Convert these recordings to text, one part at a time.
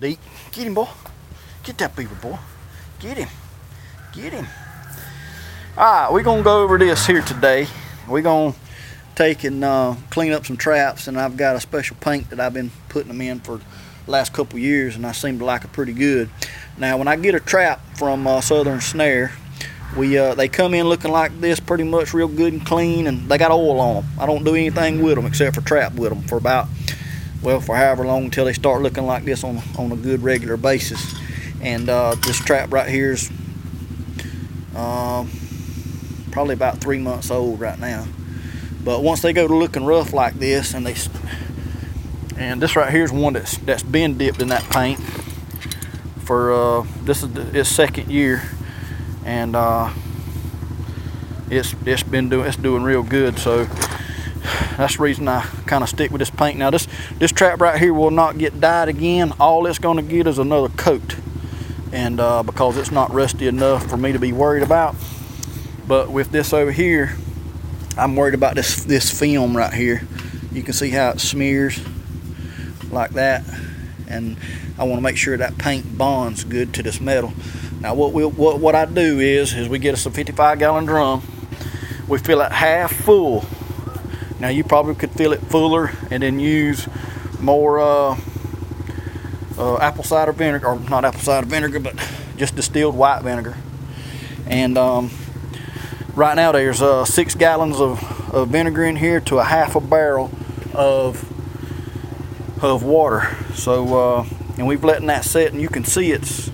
Deep. Get him, boy. Get that beaver, boy. Get him. Get him. Alright, we're going to go over this here today. We're going to take and clean up some traps, and I've got a special paint that I've been putting them in for the last couple years, and I seem to like it pretty good. Now, when I get a trap from Southern Snare, they come in looking like this, pretty much real good and clean, and they got oil on them. I don't do anything with them except for trap with them for about, well, for however long until they start looking like this on a good regular basis. And this trap right here is probably about 3 months old right now. But once they go to looking rough like this, and this right here is one that's been dipped in that paint for this is its second year, and it's doing real good. So that's the reason I kind of stick with this paint. Now this trap right here will not get dyed again. All it's going to get is another coat, and because it's not rusty enough for me to be worried about. But with this over here, I'm worried about this film right here. You can see how it smears like that, and I want to make sure that paint bonds good to this metal. Now what I do is we get us a 55-gallon drum. We fill it half full. Now you probably could fill it fuller and then use more apple cider vinegar, or not apple cider vinegar, but just distilled white vinegar. And right now there's 6 gallons of vinegar in here to a half a barrel of water. So and we've letting that set, and you can see it's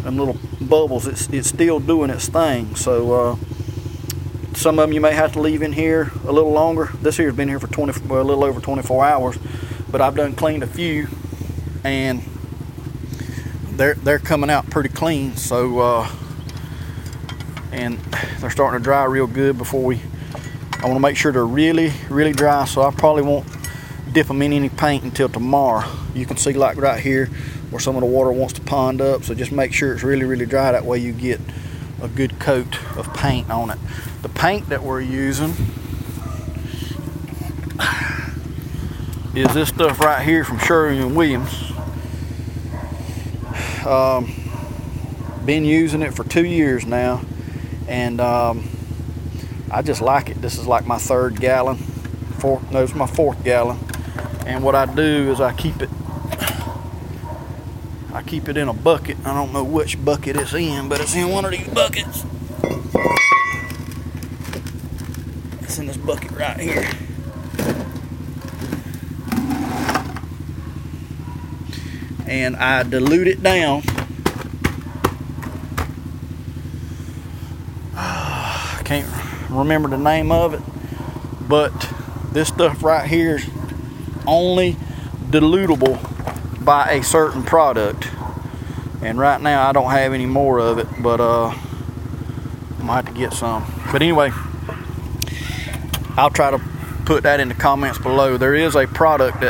them little bubbles. It's still doing its thing. So some of them you may have to leave in here a little longer. This here has been here for a little over 24 hours, but I've done cleaned a few, and they're coming out pretty clean. So and they're starting to dry real good before I want to make sure they're really dry. So I probably won't dip them in any paint until tomorrow. You can see like right here where some of the water wants to pond up, so just make sure it's really dry. That way you get a good coat of paint on it. The paint that we're using is this stuff right here from Sherwin-Williams. Been using it for 2 years now, and I just like it. This is like my 3rd gallon. It's my 4th gallon. And what I do is I keep it in a bucket. I don't know which bucket it's in, but it's in one of these buckets. It's in this bucket right here. And I dilute it down. I can't remember the name of it, but this stuff right here is only dilutable by a certain product, and right now I don't have any more of it, but I might have to get some. But anyway, I'll try to put that in the comments below. There is a product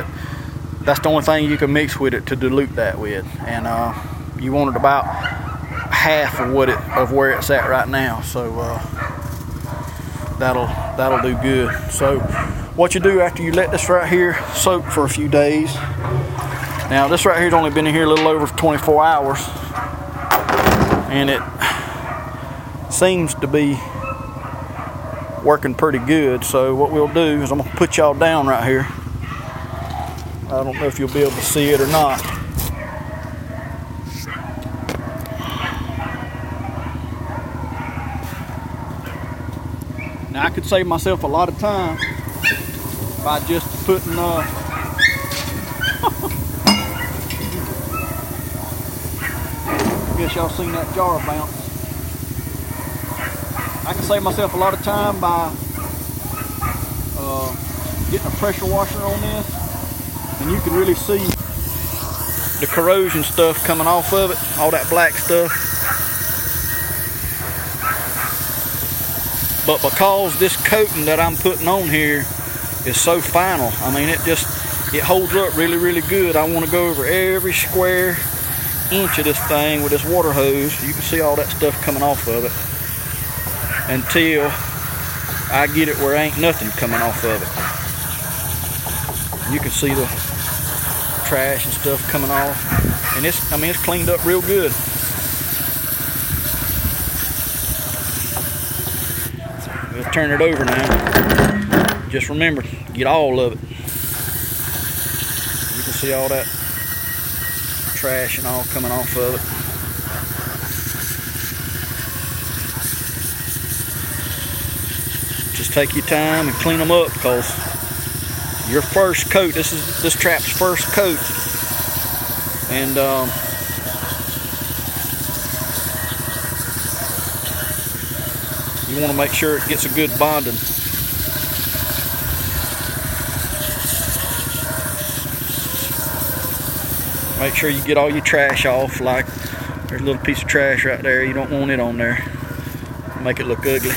that's the only thing you can mix with it to dilute that with, and you want it about half of where it's at right now. So that'll do good. So what you do after you let this right here soak for a few days. Now this right here's only been in here a little over 24 hours, and it seems to be working pretty good. So what we'll do is I'm gonna put y'all down right here. I don't know if you'll be able to see it or not. Now I could save myself a lot of time by just putting guess y'all seen that jar bounce. I can save myself a lot of time by getting a pressure washer on this, and you can really see the corrosion stuff coming off of it, all that black stuff. But because this coating that I'm putting on here is so final, I mean, it holds up really good. I want to go over every square inch of this thing with this water hose. You can see all that stuff coming off of it until I get it where ain't nothing coming off of it. You can see the trash and stuff coming off. And it's cleaned up real good. We'll turn it over now. Just remember, get all of it. You can see all that trash and all coming off of it. Just take your time and clean them up, because your first coat, this trap's first coat, and you want to make sure it gets a good bonding. Make sure you get all your trash off. Like, there's a little piece of trash right there. You don't want it on there. Make it look ugly.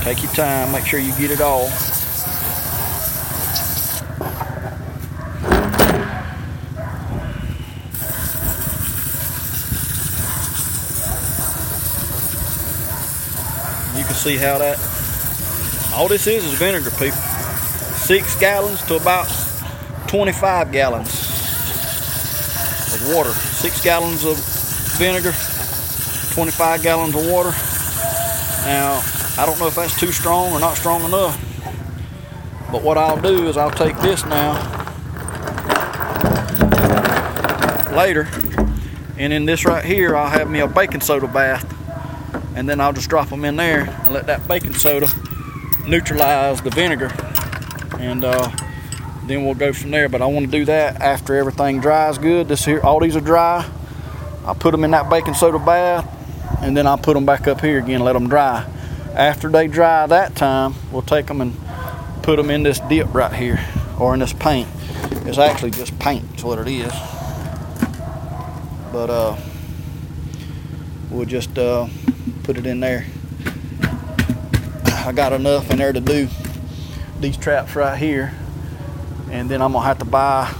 Take your time, make sure you get it all. You can see how that, all this is vinegar, people. 6 gallons to about 25 gallons of water. 6 gallons of vinegar, 25 gallons of water. Now, I don't know if that's too strong or not strong enough, but what I'll do is I'll take this now later, and in this right here I'll have me a baking soda bath, and then I'll just drop them in there and let that baking soda neutralize the vinegar, and then we'll go from there. But I want to do that after everything dries good. This here, all these are dry. I'll put them in that baking soda bath, and then I'll put them back up here again and let them dry. After they dry that time, we'll take them and put them in this dip right here, or in this paint. It's actually just paint, is what it is. But we'll just put it in there. I got enough in there to do these traps right here, and then I'm gonna have to buy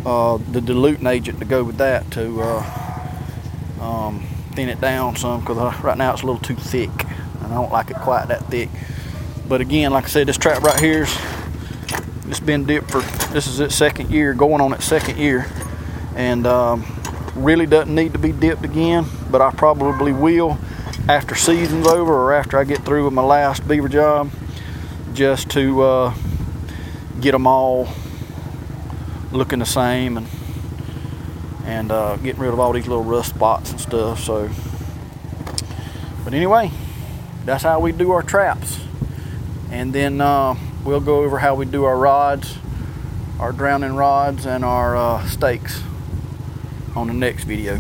the diluting agent to go with that to thin it down some, because right now it's a little too thick and I don't like it quite that thick. But again, like I said, this trap right here, it's been dipped for, this is its 2nd year, going on its 2nd year, and really doesn't need to be dipped again, but I probably will after season's over, or after I get through with my last beaver job, just to get them all looking the same, and getting rid of all these little rust spots and stuff. So, but anyway, that's how we do our traps. And then we'll go over how we do our rods, our drowning rods, and our stakes on the next video.